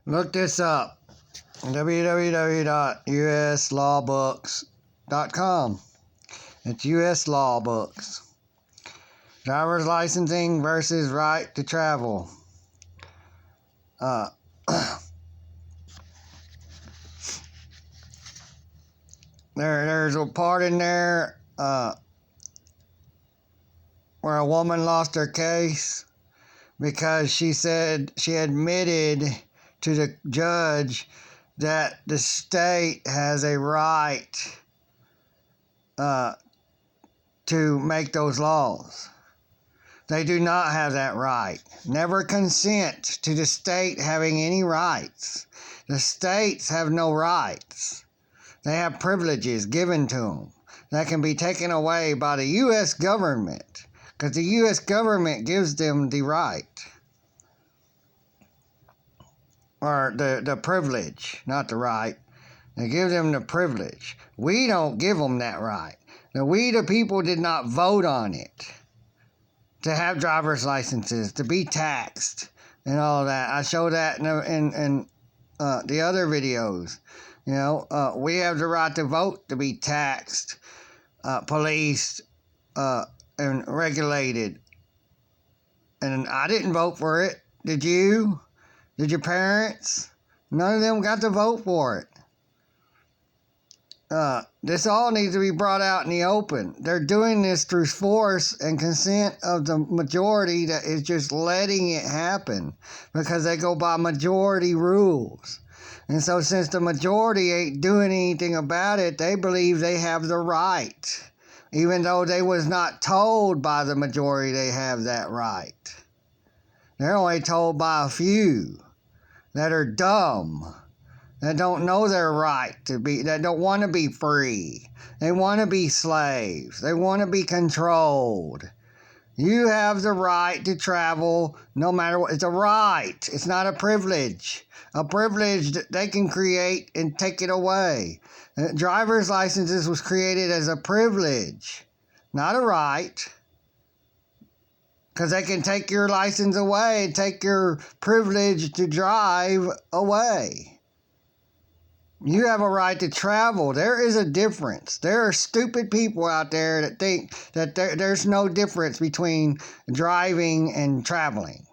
Look this up. www.uslawbooks.com. It's US Law Books. Driver's licensing versus right to travel. There's a part in there where a woman lost her case because she said she admitted to the judge that the state has a right to make those laws. They do not have that right. Never consent to the state having any rights. The states have no rights. They have privileges given to them that can be taken away by the U.S. government, because the U.S. government gives them the right. Or the privilege, not the right. They give them the privilege. We don't give them that right. Now, we, the people, did not vote on it to have driver's licenses, to be taxed, and all that. I show that in the other videos. You know, we have the right to vote, to be taxed, policed, and regulated. And I didn't vote for it. Did you? Did your parents? None of them got to vote for it. This all needs to be brought out in the open. They're doing this through force and consent of the majority that is just letting it happen because they go by majority rules. And so since the majority ain't doing anything about it, they believe they have the right, even though they was not told by the majority they have that right. They're only told by a few that are dumb, that don't know their right to be, that don't want to be free. They want to be slaves. They want to be controlled. You have the right to travel no matter what. It's a right. It's not a privilege. A privilege that they can create and take it away. Driver's licenses was created as a privilege, not a right. Because they can take your license away and take your privilege to drive away. You have a right to travel. There is a difference. There are stupid people out there that think that there's no difference between driving and traveling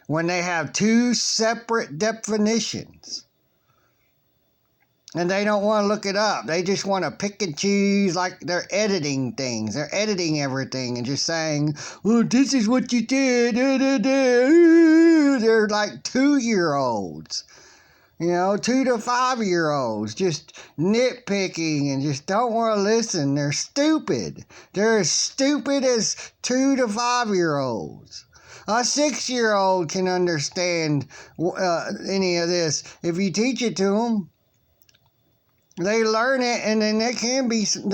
when they have two separate definitions. And they don't want to look it up. They just want to pick and choose, like they're editing things. They're editing everything and just saying, well, this is what you did. They're like 2-year-olds. You know, 2 to 5-year-olds just nitpicking and just don't want to listen. They're stupid. They're as stupid as 2 to 5-year-olds. A 6-year-old can understand any of this if you teach it to them. They learn it, and then they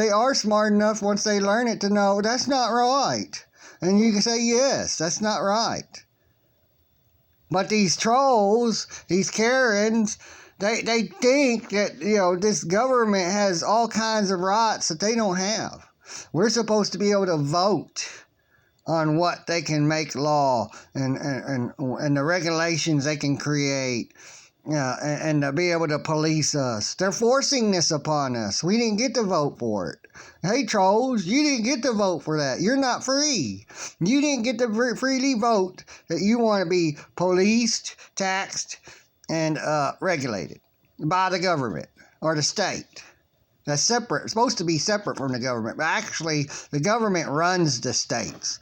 are smart enough once they learn it to know that's not right. And you can say, yes, that's not right. But these trolls, these Karens, they think that, you know, this government has all kinds of rights that they don't have. We're supposed to be able to vote on what they can make law and the regulations they can create. And to be able to police us. They're forcing this upon us. We didn't get to vote for it. Hey, trolls, you didn't get to vote for that. You're not free. You didn't get to freely vote that you want to be policed, taxed, and regulated by the government or the state. That's separate. It's supposed to be separate from the government, but actually the government runs the states.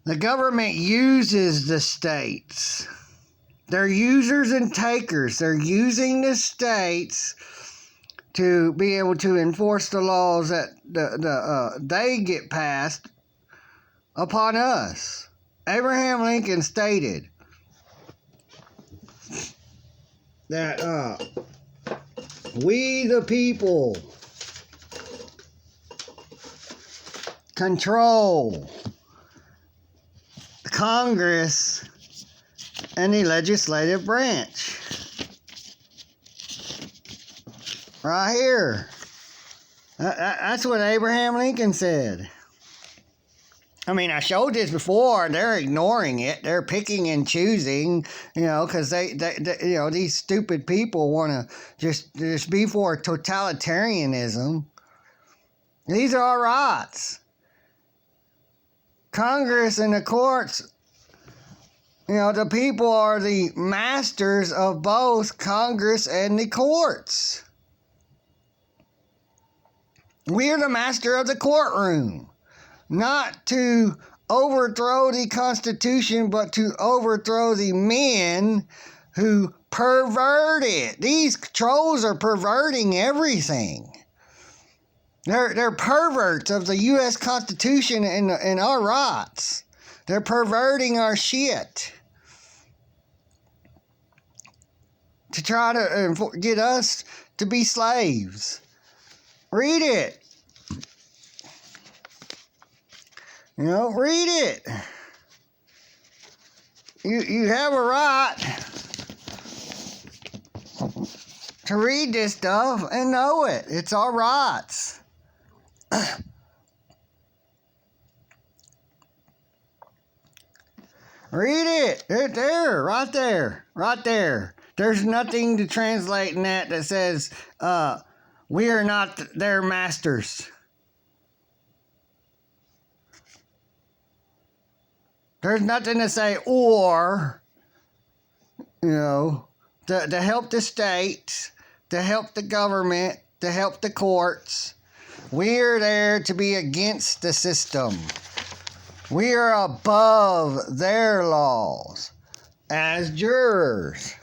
The government uses the states. They're users and takers. They're using the states to be able to enforce the laws that they get passed upon us. Abraham Lincoln stated that we the people control Congress and the legislative branch. Right here. That's what Abraham Lincoln said. I mean, I showed this before. They're ignoring it. They're picking and choosing, because they these stupid people want to just be for totalitarianism. These are our rights. Congress and the courts, the people are the masters of both Congress and the courts. We're the master of the courtroom. Not to overthrow the Constitution, but to overthrow the men who pervert it. These trolls are perverting everything. They're perverts of the U.S. Constitution and our rights. They're perverting our shit to try to get us to be slaves. Read it. Read it. You have a right to read this stuff and know it. It's our rights. Read it. It's there, right there, right there. There's nothing to translate in that says, we are not their masters. There's nothing to say, or, to help the states, to help the government, to help the courts. We're there to be against the system. We are above their laws as jurors.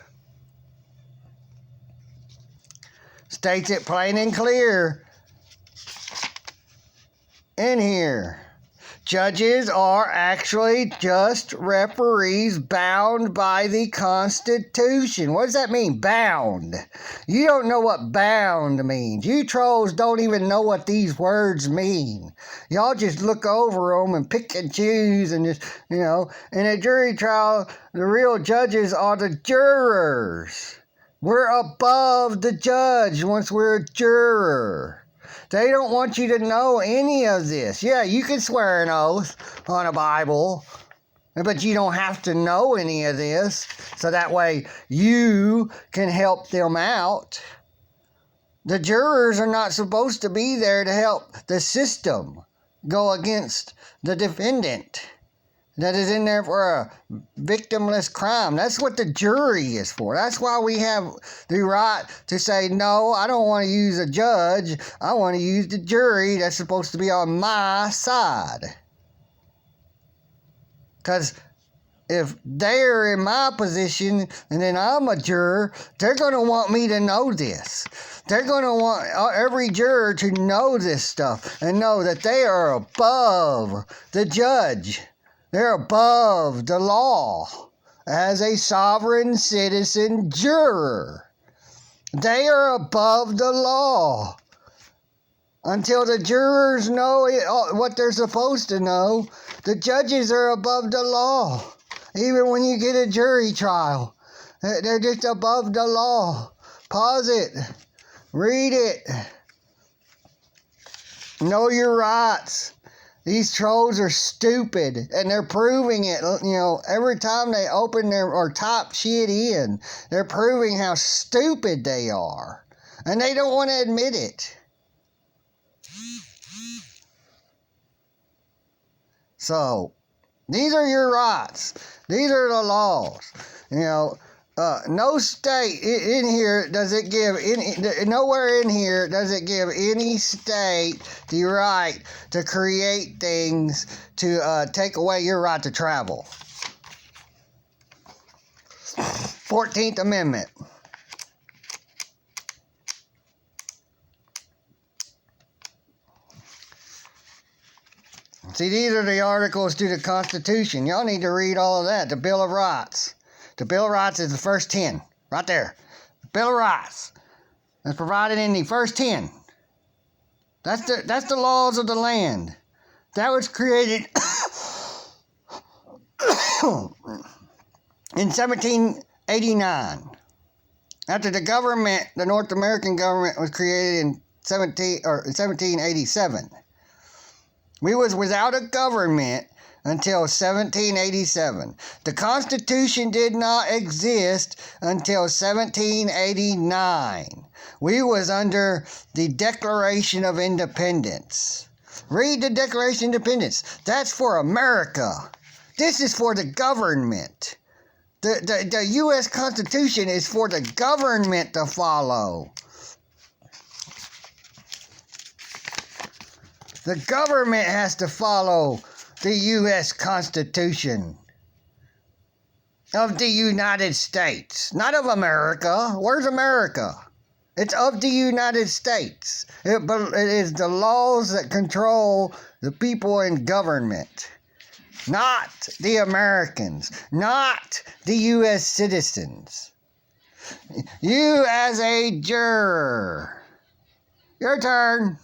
States it plain and clear in here. Judges are actually just referees bound by the Constitution. What does that mean, bound? You don't know what bound means. You trolls don't even know what these words mean. Y'all just look over them and pick and choose and just, in a jury trial, the real judges are the jurors. We're above the judge once we're a juror. They don't want you to know any of this. Yeah, you can swear an oath on a Bible, but you don't have to know any of this, so that way you can help them out. The jurors are not supposed to be there to help the system go against the defendant that is in there for a victimless crime. That's what the jury is for. That's why we have the right to say, no, I don't want to use a judge. I want to use the jury that's supposed to be on my side. Because if they're in my position and then I'm a juror, they're going to want me to know this. They're going to want every juror to know this stuff and know that they are above the judge. They're above the law as a sovereign citizen juror. They are above the law. Until the jurors know what they're supposed to know, the judges are above the law. Even when you get a jury trial, they're just above the law. Pause it. Read it. Know your rights. These trolls are stupid, and they're proving it, every time they open or type shit in, they're proving how stupid they are, and they don't want to admit it. So, these are your rights. These are the laws. No state in here does it give nowhere in here does it give any state the right to create things to take away your right to travel. 14th Amendment. See, these are the articles to the Constitution. Y'all need to read all of that. The Bill of Rights. The Bill of Rights is the first 10. Right there. The Bill of Rights. That's provided in the first 10. That's the laws of the land. That was created in 1789. After the North American government was created in 1787. We was without a government until 1787. The Constitution did not exist until 1789. We was under the Declaration of Independence. Read the Declaration of Independence. That's for America. This is for the government. The U.S. Constitution is for the government to follow. The government has to follow the U.S. Constitution of the United States, not of America. Where's America? It's of the United States. It is the laws that control the people in government, not the Americans, not the U.S. citizens. You as a juror, your turn.